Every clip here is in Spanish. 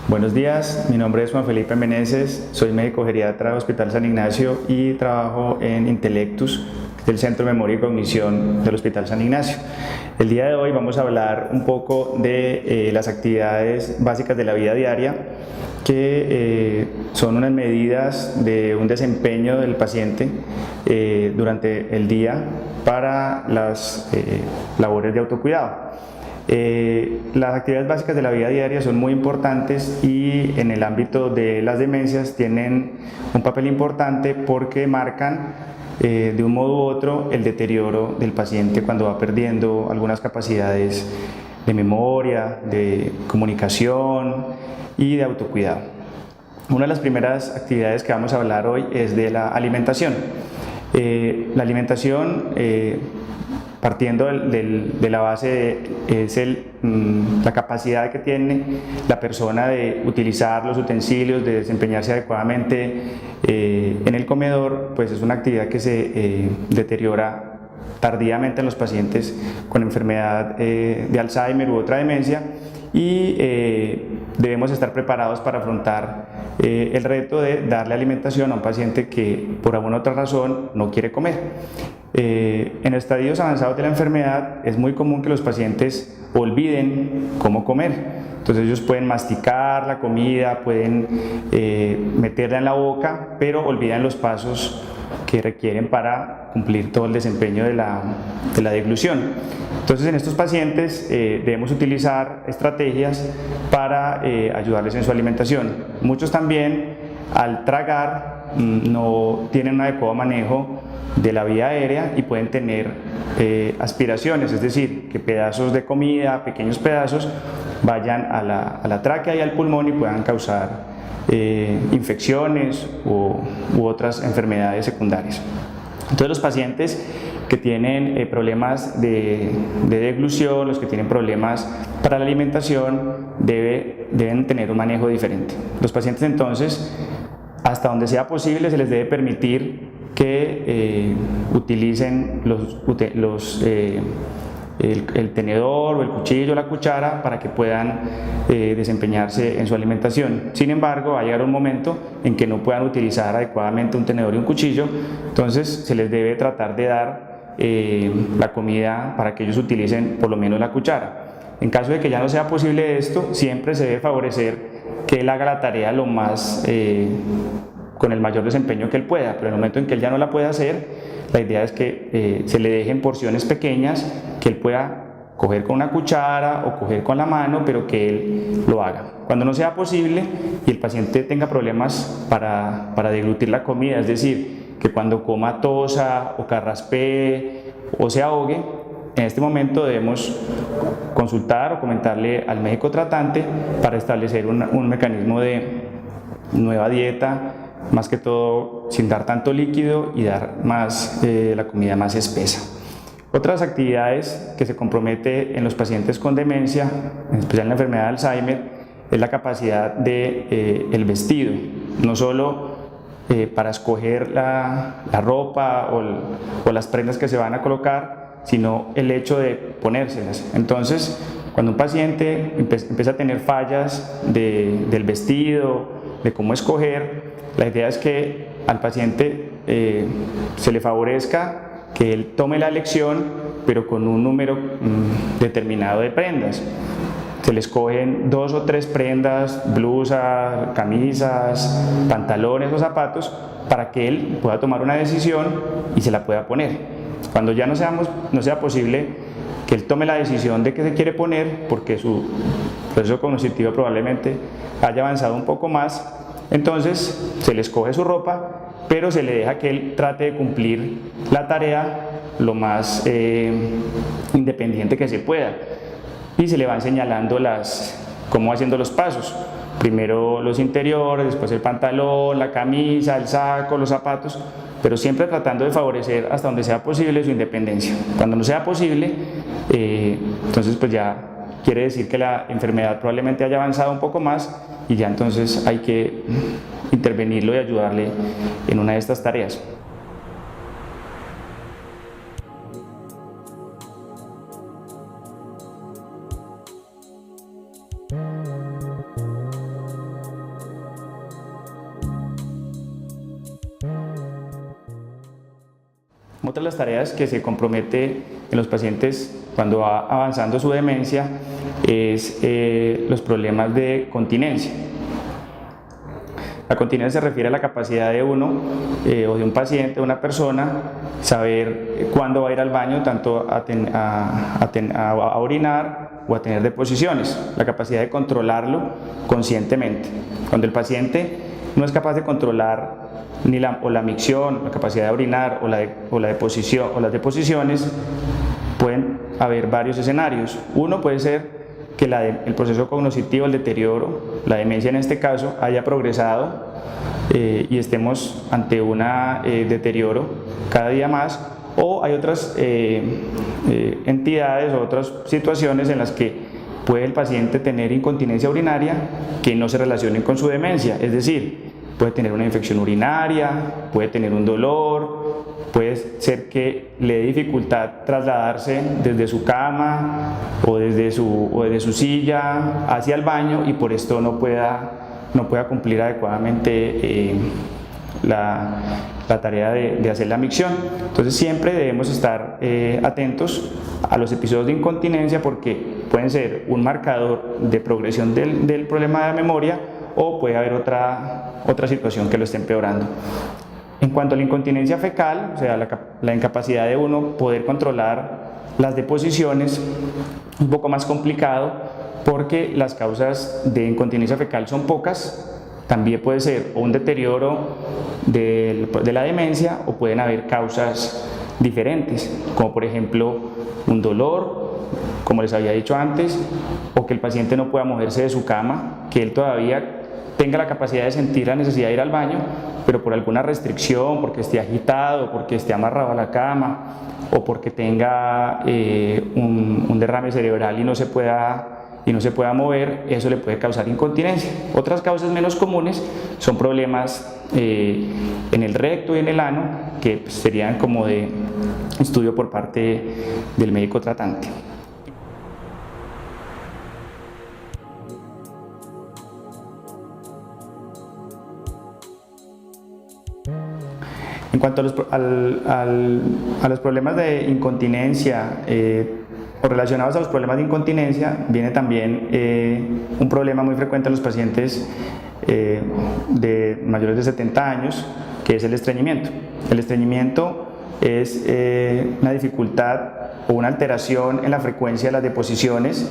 Buenos días, mi nombre es Juan Felipe Meneses, soy médico geriatra del Hospital San Ignacio y trabajo en Intelectus, del Centro de Memoria y Cognición del Hospital San Ignacio. El día de hoy vamos a hablar un poco de las actividades básicas de la vida diaria, que son unas medidas de un desempeño del paciente durante el día para las labores de autocuidado. Las actividades básicas de la vida diaria son muy importantes y en el ámbito de las demencias tienen un papel importante porque marcan de un modo u otro el deterioro del paciente cuando va perdiendo algunas capacidades de memoria, de comunicación y de autocuidado. Una de las primeras actividades que vamos a hablar hoy es de la alimentación. La alimentación, partiendo de la base, es la capacidad que tiene la persona de utilizar los utensilios, de desempeñarse adecuadamente en el comedor, pues es una actividad que se deteriora tardíamente en los pacientes con enfermedad de Alzheimer u otra demencia, y debemos estar preparados para afrontar el reto de darle alimentación a un paciente que por alguna otra razón no quiere comer. En estadios avanzados de la enfermedad es muy común que los pacientes olviden cómo comer. Entonces ellos pueden masticar la comida, pueden meterla en la boca, pero olvidan los pasos que requieren para cumplir todo el desempeño de la deglución. Entonces en estos pacientes debemos utilizar estrategias para ayudarles en su alimentación. Muchos también al tragar no tienen un adecuado manejo de la vía aérea y pueden tener aspiraciones, es decir, que pedazos de comida, pequeños pedazos, vayan a la tráquea y al pulmón y puedan causar infecciones u otras enfermedades secundarias. Entonces los pacientes que tienen problemas de deglución, los que tienen problemas para la alimentación, deben tener un manejo diferente. Los pacientes entonces, hasta donde sea posible, se les debe permitir que utilicen el tenedor o el cuchillo o la cuchara para que puedan desempeñarse en su alimentación. Sin embargo, va a llegar un momento en que no puedan utilizar adecuadamente un tenedor y un cuchillo, entonces se les debe tratar de dar la comida para que ellos utilicen por lo menos la cuchara. En caso de que ya no sea posible esto, siempre se debe favorecer que él haga la tarea lo más con el mayor desempeño que él pueda, pero en el momento en que él ya no la pueda hacer, la idea es que se le dejen porciones pequeñas que él pueda coger con una cuchara o coger con la mano, pero que él lo haga. Cuando no sea posible y el paciente tenga problemas para deglutir la comida, es decir, que cuando coma tosa o carraspee o se ahogue, en este momento debemos consultar o comentarle al médico tratante para establecer un mecanismo de nueva dieta, más que todo sin dar tanto líquido y dar más la comida más espesa. Otras actividades que se compromete en los pacientes con demencia, en especial en la enfermedad de Alzheimer, es la capacidad de el vestido, no solo para escoger la ropa o las prendas que se van a colocar, sino el hecho de ponérselas. Entonces, cuando un paciente empieza a tener fallas del vestido, de cómo escoger, la idea es que al paciente se le favorezca que él tome la elección, pero con un número determinado de prendas. Se le escogen 2 o 3 prendas, blusas, camisas, pantalones o zapatos, para que él pueda tomar una decisión y se la pueda poner. Cuando ya no sea posible que él tome la decisión de qué se quiere poner, porque su proceso cognitivo probablemente haya avanzado un poco más, entonces se le escoge su ropa, pero se le deja que él trate de cumplir la tarea lo más independiente que se pueda, y se le van señalando cómo va haciendo los pasos. Primero los interiores, después el pantalón, la camisa, el saco, los zapatos, pero siempre tratando de favorecer hasta donde sea posible su independencia. Cuando no sea posible, entonces pues ya quiere decir que la enfermedad probablemente haya avanzado un poco más y ya entonces hay que intervenirlo y ayudarle en una de estas tareas. Otra de las tareas que se compromete en los pacientes cuando va avanzando su demencia es los problemas de continencia. La continencia se refiere a la capacidad de uno o de un paciente, de una persona, saber cuándo va a ir al baño, tanto a orinar o a tener deposiciones, la capacidad de controlarlo conscientemente. Cuando el paciente no es capaz de controlar ni la micción, la capacidad de orinar o la deposición o las deposiciones, pueden haber varios escenarios. Uno puede ser que el proceso cognitivo, el deterioro, la demencia en este caso, haya progresado y estemos ante un deterioro cada día más, o hay otras entidades o otras situaciones en las que puede el paciente tener incontinencia urinaria que no se relacionen con su demencia, es decir, puede tener una infección urinaria, puede tener un dolor, puede ser que le dé dificultad trasladarse desde su cama o desde su silla hacia el baño y por esto no pueda cumplir adecuadamente la tarea de hacer la micción. Entonces siempre debemos estar atentos a los episodios de incontinencia porque pueden ser un marcador de progresión del problema de memoria o puede haber otra situación que lo esté empeorando. En cuanto a la incontinencia fecal, o sea, la incapacidad de uno poder controlar las deposiciones, un poco más complicado porque las causas de incontinencia fecal son pocas. También puede ser un deterioro de la demencia o pueden haber causas diferentes, como por ejemplo un dolor, como les había dicho antes, o que el paciente no pueda moverse de su cama, que él todavía tenga la capacidad de sentir la necesidad de ir al baño, pero por alguna restricción, porque esté agitado, porque esté amarrado a la cama, o porque tenga un derrame cerebral y no se pueda mover, eso le puede causar incontinencia. Otras causas menos comunes son problemas en el recto y en el ano, que pues, serían como de estudio por parte del médico tratante. En cuanto a los problemas de incontinencia o relacionados a los problemas de incontinencia, viene también un problema muy frecuente en los pacientes de mayores de 70 años, que es el estreñimiento. El estreñimiento es una dificultad o una alteración en la frecuencia de las deposiciones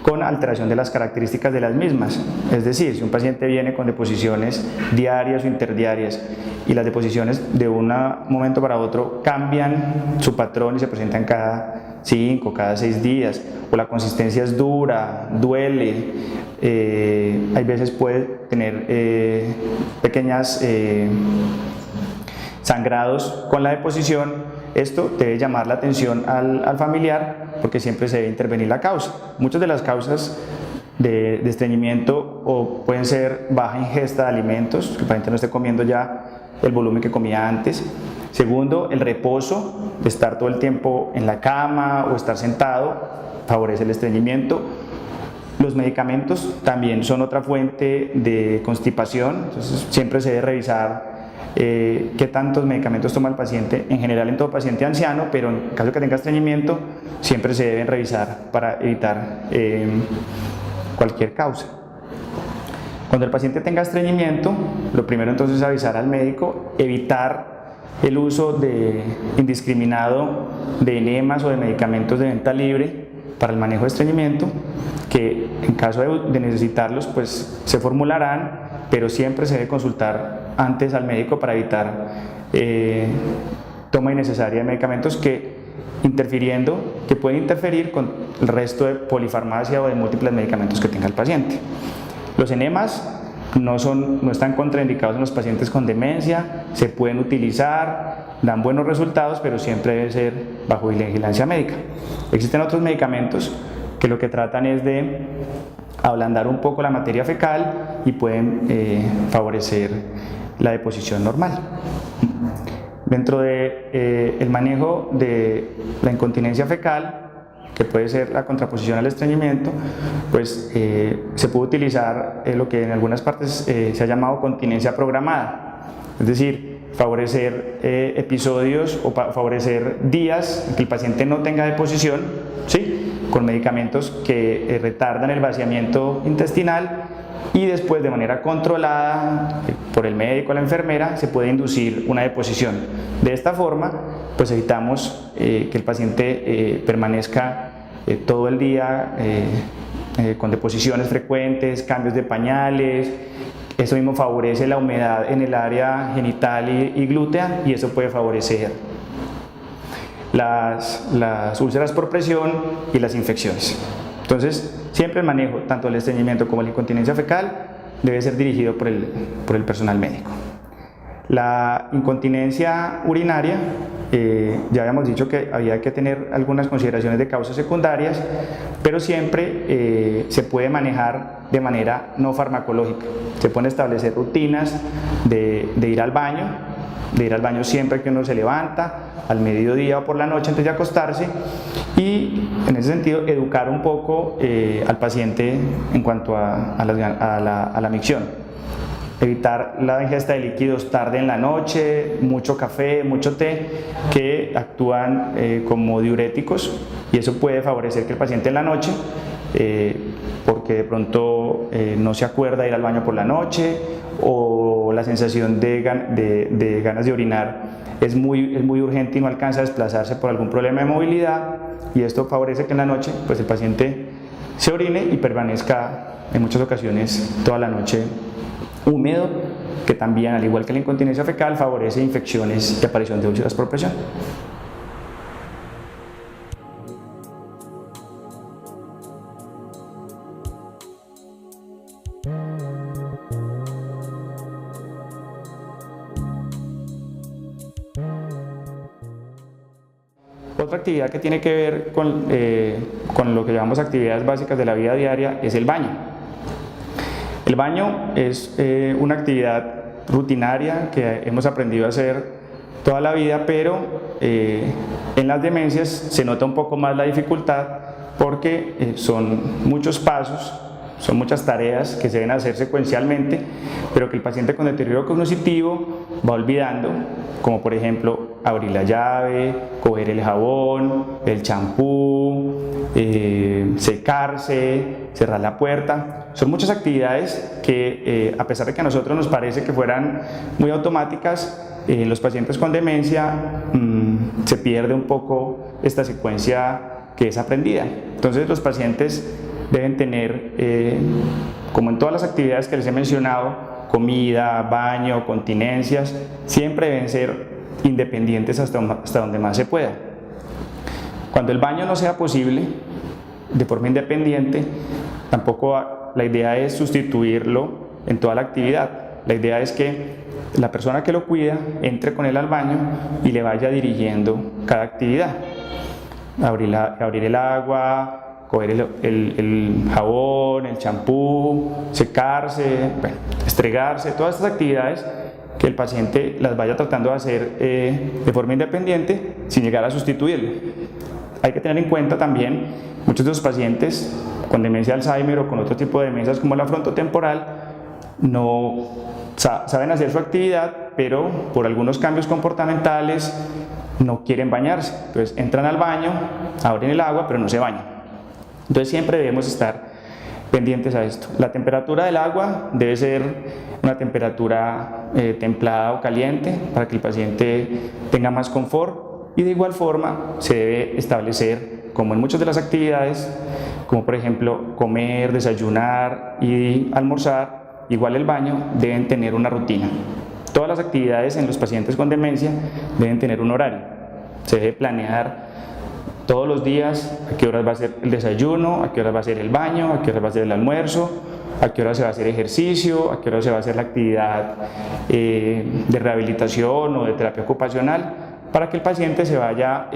con alteración de las características de las mismas. Es decir, si un paciente viene con deposiciones diarias o interdiarias y las deposiciones de un momento para otro cambian su patrón y se presentan cada 5, cada 6 días, o la consistencia es dura, duele, hay veces puede tener pequeñas sangrados con la deposición. Esto debe llamar la atención al familiar porque siempre se debe intervenir la causa. Muchas de las causas de estreñimiento o pueden ser baja ingesta de alimentos, que el paciente no esté comiendo ya el volumen que comía antes. Segundo, el reposo, de estar todo el tiempo en la cama o estar sentado, favorece el estreñimiento. Los medicamentos también son otra fuente de constipación, entonces siempre se debe revisar qué tantos medicamentos toma el paciente, en general en todo paciente anciano, pero en caso de que tenga estreñimiento, siempre se deben revisar para evitar cualquier causa. Cuando el paciente tenga estreñimiento, lo primero entonces es avisar al médico, evitar el uso indiscriminado de enemas o de medicamentos de venta libre para el manejo de estreñimiento, que en caso de necesitarlos pues se formularán, pero siempre se debe consultar antes al médico para evitar toma innecesaria de medicamentos que pueden interferir con el resto de polifarmacia o de múltiples medicamentos que tenga el paciente. Los enemas no están contraindicados en los pacientes con demencia, se pueden utilizar, dan buenos resultados, pero siempre debe ser bajo vigilancia médica. Existen otros medicamentos que lo que tratan es de ablandar un poco la materia fecal y pueden favorecer la deposición normal. Dentro del manejo de la incontinencia fecal, que puede ser la contraposición al estreñimiento, pues se puede utilizar lo que en algunas partes se ha llamado continencia programada. Es decir, favorecer episodios o favorecer días en que el paciente no tenga deposición, ¿sí?, con medicamentos que retardan el vaciamiento intestinal, y después, de manera controlada por el médico o la enfermera, se puede inducir una deposición. De esta forma, pues evitamos que el paciente permanezca todo el día con deposiciones frecuentes, cambios de pañales. Eso mismo favorece la humedad en el área genital y glútea, y eso puede favorecer las úlceras por presión y las infecciones. Entonces, siempre el manejo, tanto el estreñimiento como la incontinencia fecal, debe ser dirigido por el personal médico. La incontinencia urinaria, ya habíamos dicho que había que tener algunas consideraciones de causas secundarias, pero siempre se puede manejar de manera no farmacológica. Se pueden establecer rutinas de ir al baño siempre que uno se levanta, al mediodía o por la noche antes de acostarse, y en ese sentido educar un poco al paciente en cuanto a la micción. Evitar la ingesta de líquidos tarde en la noche, mucho café, mucho té, que actúan como diuréticos, y eso puede favorecer que el paciente en la noche, porque de pronto no se acuerda ir al baño por la noche, o la sensación de ganas de orinar es muy urgente y no alcanza a desplazarse por algún problema de movilidad, y esto favorece que en la noche pues el paciente se orine y permanezca en muchas ocasiones toda la noche húmedo, que también, al igual que la incontinencia fecal, favorece infecciones y aparición de úlceras por presión. Otra actividad que tiene que ver con lo que llamamos actividades básicas de la vida diaria es el baño. El baño es una actividad rutinaria que hemos aprendido a hacer toda la vida, pero en las demencias se nota un poco más la dificultad, porque son muchos pasos, son muchas tareas que se deben hacer secuencialmente, pero que el paciente con deterioro cognitivo va olvidando, como por ejemplo abrir la llave, coger el jabón, el champú, secarse, cerrar la puerta. Son muchas actividades que, a pesar de que a nosotros nos parece que fueran muy automáticas, los pacientes con demencia se pierde un poco esta secuencia que es aprendida. Entonces los pacientes deben tener, como en todas las actividades que les he mencionado, comida, baño, continencias, siempre deben ser independientes hasta donde más se pueda. Cuando el baño no sea posible de forma independiente, tampoco la idea es sustituirlo en toda la actividad. La idea es que la persona que lo cuida entre con él al baño y le vaya dirigiendo cada actividad. Abrir el agua, coger el jabón, el champú, secarse, estregarse, todas estas actividades que el paciente las vaya tratando de hacer de forma independiente, sin llegar a sustituirlo. Hay que tener en cuenta también, muchos de los pacientes con demencia de Alzheimer o con otro tipo de demencias como la frontotemporal no saben hacer su actividad, pero por algunos cambios comportamentales no quieren bañarse. Entonces entran al baño, abren el agua, pero no se bañan. Entonces siempre debemos estar pendientes a esto. La temperatura del agua debe ser una temperatura templada o caliente para que el paciente tenga más confort, y de igual forma se debe establecer, como en muchas de las actividades, como por ejemplo comer, desayunar y almorzar, igual el baño, deben tener una rutina. Todas las actividades en los pacientes con demencia deben tener un horario. Se debe planear todos los días a qué horas va a ser el desayuno, a qué horas va a ser el baño, a qué horas va a ser el almuerzo, a qué horas se va a hacer ejercicio, a qué horas se va a hacer la actividad de rehabilitación o de terapia ocupacional, para que el paciente se vaya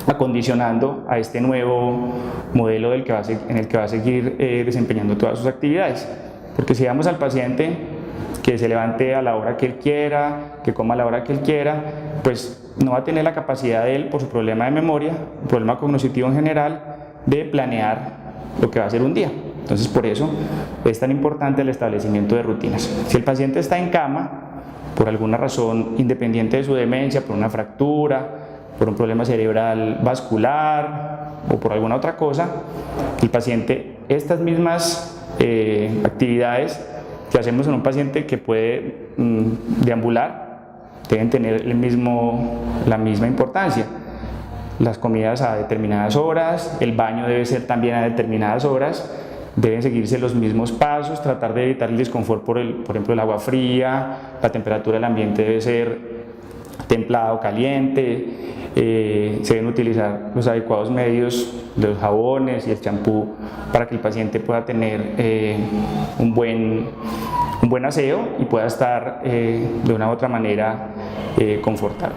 acondicionando a este nuevo modelo en el que va a seguir desempeñando todas sus actividades. Porque si damos al paciente que se levante a la hora que él quiera, que coma a la hora que él quiera, pues no va a tener la capacidad él, por su problema de memoria, problema cognitivo en general, de planear lo que va a hacer un día. Entonces por eso es tan importante el establecimiento de rutinas. Si el paciente está en cama, por alguna razón independiente de su demencia, por una fractura, por un problema cerebral vascular o por alguna otra cosa, el paciente, estas mismas actividades que hacemos en un paciente que puede deambular, deben tener la misma importancia. Las comidas a determinadas horas, el baño debe ser también a determinadas horas, deben seguirse los mismos pasos, tratar de evitar el desconfort por ejemplo, el agua fría, la temperatura del ambiente debe ser templada o caliente, se deben utilizar los adecuados medios, los jabones y el champú para que el paciente pueda tener un buen aseo y pueda estar de una u otra manera confortable.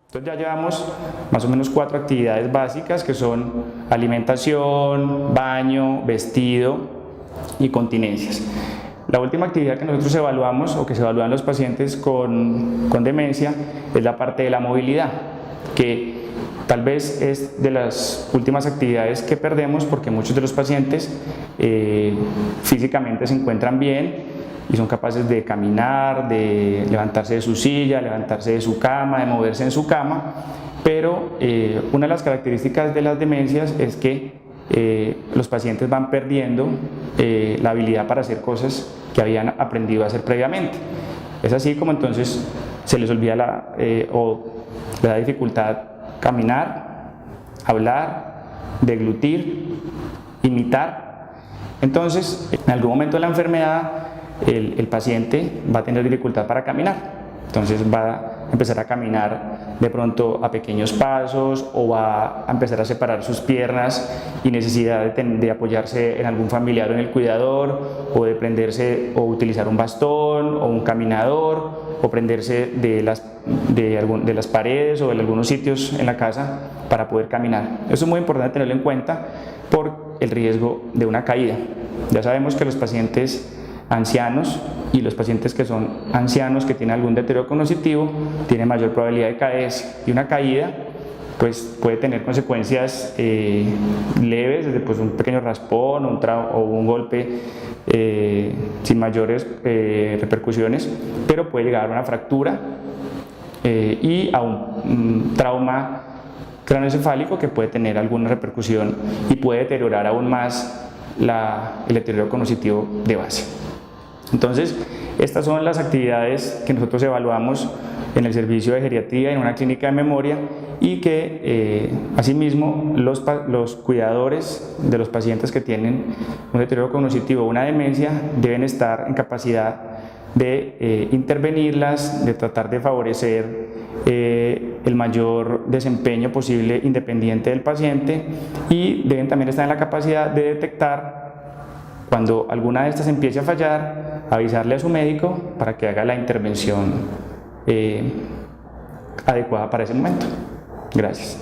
Entonces ya llevamos más o menos 4 actividades básicas que son alimentación, baño, vestido y continencias. La última actividad que nosotros evaluamos o que se evalúan los pacientes con demencia es la parte de la movilidad, que tal vez es de las últimas actividades que perdemos porque muchos de los pacientes físicamente se encuentran bien y son capaces de caminar, de levantarse de su silla, levantarse de su cama, de moverse en su cama, pero una de las características de las demencias es que los pacientes van perdiendo la habilidad para hacer cosas que habían aprendido a hacer previamente. Es así como entonces se les olvida o le da dificultad caminar, hablar, deglutir, imitar. Entonces, en algún momento de la enfermedad, el paciente va a tener dificultad para caminar, entonces va a empezar a caminar de pronto a pequeños pasos o va a empezar a separar sus piernas y necesidad de apoyarse en algún familiar o en el cuidador, o de prenderse o utilizar un bastón o un caminador, o prenderse de las paredes o de algunos sitios en la casa para poder caminar. Eso es muy importante tenerlo en cuenta por el riesgo de una caída. Ya sabemos que los pacientes ancianos y los pacientes que son ancianos que tienen algún deterioro cognitivo tienen mayor probabilidad de caerse, y una caída pues puede tener consecuencias leves, desde pues un pequeño raspón o un golpe sin mayores repercusiones, pero puede llegar a una fractura y a un trauma craneoencefálico que puede tener alguna repercusión y puede deteriorar aún más el deterioro cognitivo de base. Entonces, estas son las actividades que nosotros evaluamos en el servicio de geriatría en una clínica de memoria, y que asimismo los cuidadores de los pacientes que tienen un deterioro cognitivo o una demencia deben estar en capacidad de intervenirlas, de tratar de favorecer el mayor desempeño posible independiente del paciente, y deben también estar en la capacidad de detectar cuando alguna de estas empiece a fallar, avisarle a su médico para que haga la intervención adecuada para ese momento. Gracias.